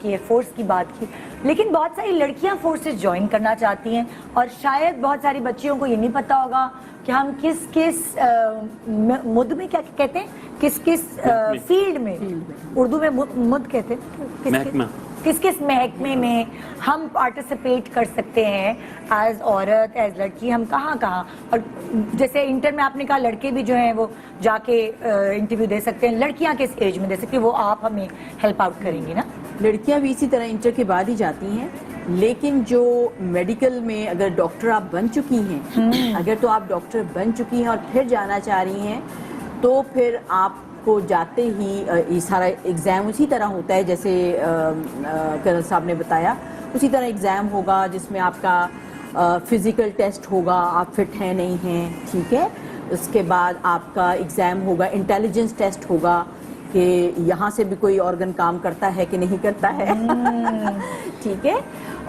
की, एयरफोर्स की बात की, लेकिन बहुत सारी लड़कियां फोर्सेस ज्वाइन करना चाहती हैं और शायद बहुत सारी बच्चियों को ये नहीं पता होगा कि हम किस किस मुद में, क्या कहते हैं, किस किस फील्ड में, उर्दू में मुद कहते हैं, किस किस महकमे में हम पार्टिसिपेट कर सकते हैं एज औरत, एज लड़की, हम कहाँ कहाँ। और जैसे इंटर में आपने कहा लड़के भी जो हैं वो जाके इंटरव्यू दे सकते हैं, लड़कियाँ किस एज में दे सकती हैं, वो आप हमें हेल्प आउट करेंगी ना? लड़कियां भी इसी तरह इंटर के बाद ही जाती हैं, लेकिन जो मेडिकल में अगर डॉक्टर आप बन चुकी हैं, अगर तो आप डॉक्टर बन चुकी हैं और फिर जाना चाह रही हैं, तो फिर आपको जाते ही ये सारा एग्ज़ाम उसी तरह होता है जैसे कर्नल साहब ने बताया, उसी तरह एग्ज़ाम होगा जिसमें आपका फिज़िकल टेस्ट होगा, आप फिट हैं नहीं हैं, ठीक है। उसके बाद आपका एग्ज़ाम होगा, इंटेलिजेंस टेस्ट होगा कि यहाँ से भी कोई ऑर्गन काम करता है कि नहीं करता है ठीक है।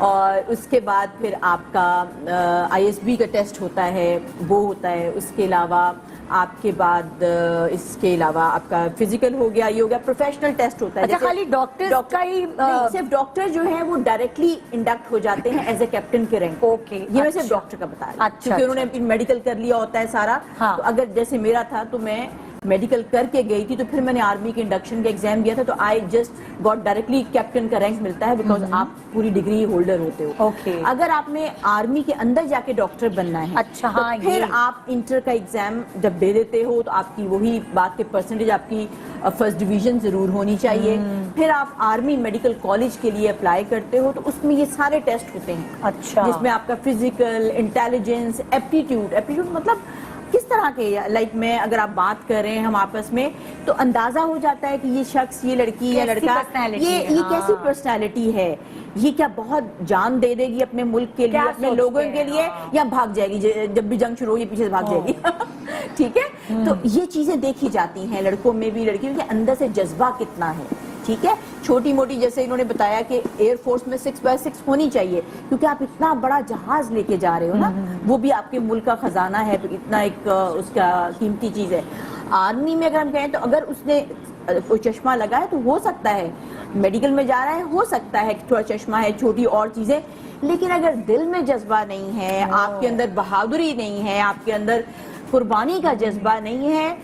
और उसके बाद फिर आपका ISB का टेस्ट होता है, वो होता है। उसके अलावा आपके बाद इसके अलावा आपका फिजिकल हो गया, ये हो गया, प्रोफेशनल टेस्ट होता है। अच्छा, खाली डॉक्टर का ही सिर्फ डॉक्टर जो है वो डायरेक्टली इंडक्ट हो जाते हैं एज ए कैप्टन के रैंक। ओके, ये मैं सिर्फ डॉक्टर का बता रही हूँ, क्योंकि उन्होंने मेडिकल कर लिया होता है सारा। हाँ। तो अगर जैसे मेरा था तो मैं मेडिकल करके गई थी, तो फिर मैंने आर्मी के इंडक्शन का एग्जाम दिया था, तो I just got directly captain का रैंक मिलता है, बिकॉज आप पूरी डिग्री होल्डर होते हो। ओके। अगर आपने आर्मी के अंदर जाके डॉक्टर बनना है, अच्छा, तो हाँ, फिर ये। आप इंटर का एग्जाम जब दे देते हो तो आपकी वही बात के परसेंटेज आपकी फर्स्ट डिवीजन जरूर होनी चाहिए। फिर आप आर्मी मेडिकल कॉलेज के लिए अप्लाई करते हो, तो उसमें ये सारे टेस्ट होते हैं। अच्छा। जिसमें आपका फिजिकल, इंटेलिजेंस, एप्टीट्यूड मतलब किस तरह के, लाइक मैं अगर आप बात कर रहे हैं हम आपस में, तो अंदाजा हो जाता है कि ये शख्स, ये लड़की या लड़का, ये कैसी पर्सनैलिटी है, ये क्या बहुत जान दे देगी अपने मुल्क के लिए, अपने लोगों के लिए, या भाग जाएगी जब भी जंग शुरू होगी पीछे से भाग जाएगी ठीक है। तो ये चीजें देखी जाती हैं लड़कों में भी, लड़कियों के अंदर से जज्बा कितना है, ठीक है। छोटी मोटी जैसे इन्होंने बताया कि एयरफोर्स में 6x6 होनी चाहिए, क्योंकि आप इतना बड़ा जहाज लेके जा रहे हो ना, वो भी आपके मुल्क का खजाना है, तो इतना एक उसका कीमती चीज है। आर्मी में अगर हम कहें तो अगर उसने कोई चश्मा लगाया तो हो सकता है, मेडिकल में जा रहा है हो सकता है थोड़ा चश्मा है, छोटी और चीजें, लेकिन अगर दिल में जज्बा नहीं है, आपके अंदर बहादुरी नहीं है, आपके अंदर कुर्बानी का जज्बा नहीं है,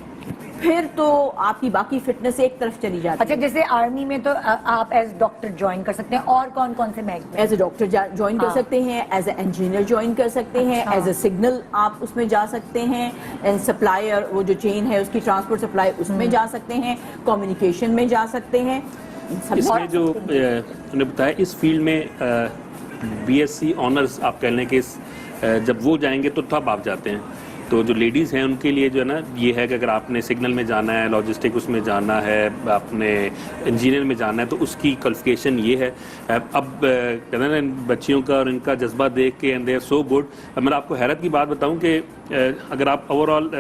फिर तो आपकी बाकी फिटनेस एक तरफ चली जाती है। अच्छा, जैसे आर्मी में तो आप एज डॉक्टर ज्वाइन कर सकते हैं, और कौन कौन से महकमे? एज ए डॉक्टर ज्वाइन कर सकते हैं, एज ए इंजीनियर ज्वाइन कर सकते हैं, एज ए सिग्नल आप उसमें जा सकते हैं, एज सप्लायर, वो जो चेन है उसकी ट्रांसपोर्ट सप्लाई, उसमें जा सकते हैं, कम्युनिकेशन में जा सकते हैं। इसमें जो उन्होंने बताया इस फील्ड में BSc ऑनर्स आप कह लें कि जब वो जाएंगे तो तब आप जाते हैं। तो जो लेडीज़ हैं उनके लिए जो है ना, ये है कि अगर आपने सिग्नल में जाना है, लॉजिस्टिक उसमें जाना है, आपने इंजीनियर में जाना है, तो उसकी क्वालिफिकेशन ये है। अब कहते हैं ना, बच्चियों का और इनका जज्बा देख के, and they are so good. मैं आपको हैरत की बात बताऊं कि अगर आप ओवरऑल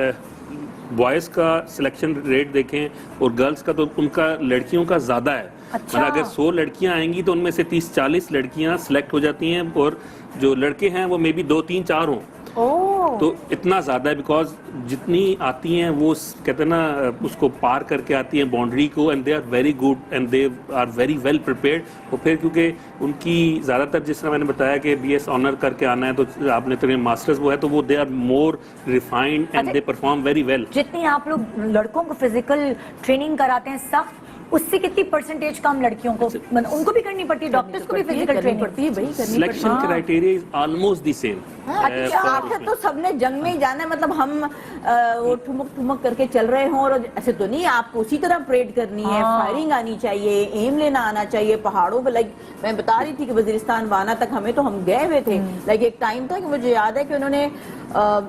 बॉयज़ का सिलेक्शन रेट देखें और गर्ल्स का, तो उनका लड़कियों का ज़्यादा है। अच्छा। मतलब अगर 100 लड़कियां आएंगी तो उनमें से 30-40 लड़कियां सिलेक्ट हो जाती हैं, और जो लड़के हैं वो मे बी 2-3-4 हों। तो इतना ज़्यादा है, बिकॉज जितनी आती हैं वो कहते हैं ना, उसको पार करके आती हैं बाउंड्री को, and they are very good and they are very well prepared. और फिर क्योंकि उनकी ज़्यादातर, जिस तरह मैंने बताया कि BS ऑनर करके आना है, तो आपने तो मास्टर्स वो है, तो वो they are more refined and they perform very well. जितनी आप लोग लड़कों को फिजिकल ट्रेनिंग कराते हैं सख्त, उससे कितनी परसेंटेज कम लड़कियों को, मतलब उनको भी करनी पड़ती है, डॉक्टर्स को भी फिजिकल ट्रेनिंग पड़ती है, भाई selection criteria is almost the same. अच्छा, आखिर तो सबने जंग में ही जाना है, मतलब हम वो ठुमक करके चल रहे हों, और ऐसे तो नहीं, आपको उसी तरह परेड करनी है, फायरिंग आनी चाहिए, एम लेना आना चाहिए पहाड़ों पे। लाइक मैं बता रही थी कि वजीरिस्तान वाना तक हमें तो हम गए हुए थे, लाइक एक टाइम था कि मुझे याद है कि उन्होंने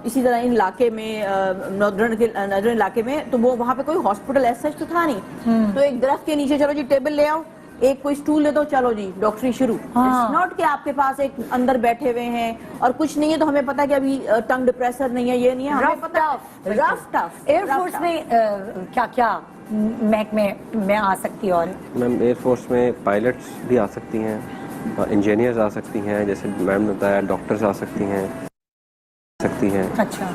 इसी तरह इन इलाके में, नॉर्दर्न इलाके में, तो वो वहाँ पे कोई हॉस्पिटल ऐसा तो था नहीं, तो एक दरख्त के नीचे चलो जी टेबल ले आओ, एक कोई स्टूल ले दो, चलो जी डॉक्टरी शुरू। इट्स नॉट कि आपके पास एक अंदर बैठे हुए हैं और कुछ नहीं है, तो हमें पता है कि अभी टंग डिप्रेसर नहीं है, ये नहीं है, हमें पता है रफ टफ। एयरफोर्स में क्या क्या महकमे में आ सकती है? और मैम एयरफोर्स में पायलट्स भी आ सकती हैं, इंजीनियर्स आ सकती हैं, जैसे मैम ने बताया डॉक्टर्स आ सकती हैं। अच्छा।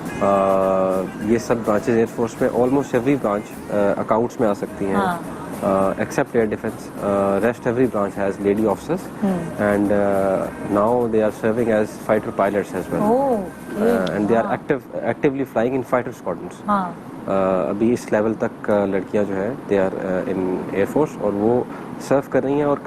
ये सब ब्रांचेस एयरफोर्स में, ऑलमोस्ट एवरी ब्रांच अकाउंट्स में आ सकती हैं। हाँ। except air defense, rest every branch has lady officers, and now they are serving as fighter pilots as well. And they are actively flying in fighter squadrons. अभी इस level तक लड़कियां जो है दे आर इन एयरफोर्स और वो सर्व कर रही हैं और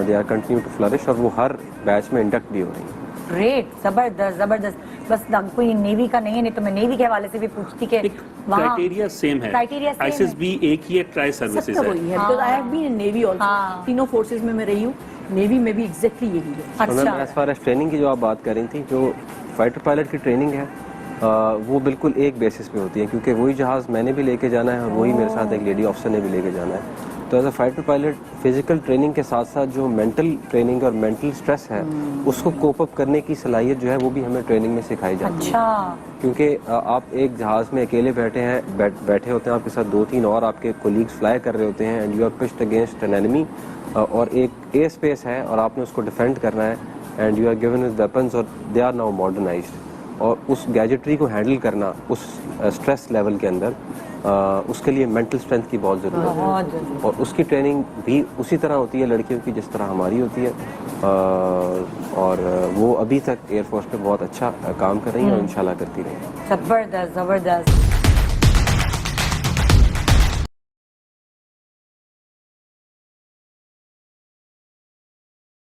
they are continue to flourish और वो हर बैच में इंडक्ट भी हो रही हैं। ग्रेट, जबरदस्त जबरदस्त। बस कोई नेवी का नहीं है, नहीं तो मैं नेवी के हवाले से भी पूछती कि क्राइटेरिया सेम है, आईएसएसबी एक ही है, ट्राई सर्विसेज है। वही है, because I have been in navy also, तीनों फोर्सेस में मैं रही हूँ, नेवी में भी एग्जैक्टली यही है। अच्छा, एज फार एज ट्रेनिंग की जो आप बात कर रही थी, जो फाइटर पायलट की ट्रेनिंग है वो बिल्कुल एक बेसिस पे होती है, क्योंकि वही जहाज़ मैंने भी लेके जाना है और वही मेरे साथ एक लेडी ऑफिसर ने भी लेके जाना है। तो as a fighter pilot physical training के साथ साथ जो मेंटल ट्रेनिंग और मेंटल स्ट्रेस है उसको कोप अप करने की सलाहियत जो है वो भी हमें ट्रेनिंग में सिखाई जाती है। क्योंकि आप एक जहाज़ में अकेले बैठे होते हैं, आपके साथ 2-3 और आपके कोलीग्स फ्लाई कर रहे होते हैं, and you are pitched against an enemy, और एक एयर स्पेस है और आपने उसको डिफेंड करना है, and you are given with weapons और दे आर नाउ मॉडर्नाइज्ड, और उस गैजेटरी को हैंडल करना उस स्ट्रेस लेवल के अंदर उसके लिए मेंटल स्ट्रेंथ की बहुत ज़रूरत है, और उसकी ट्रेनिंग भी उसी तरह होती है लड़कियों की जिस तरह हमारी होती है, और वो अभी तक एयरफोर्स पे बहुत अच्छा काम कर रही हैं और इंशाल्लाह करती रहेंगी। जबरदस्त जबरदस्त।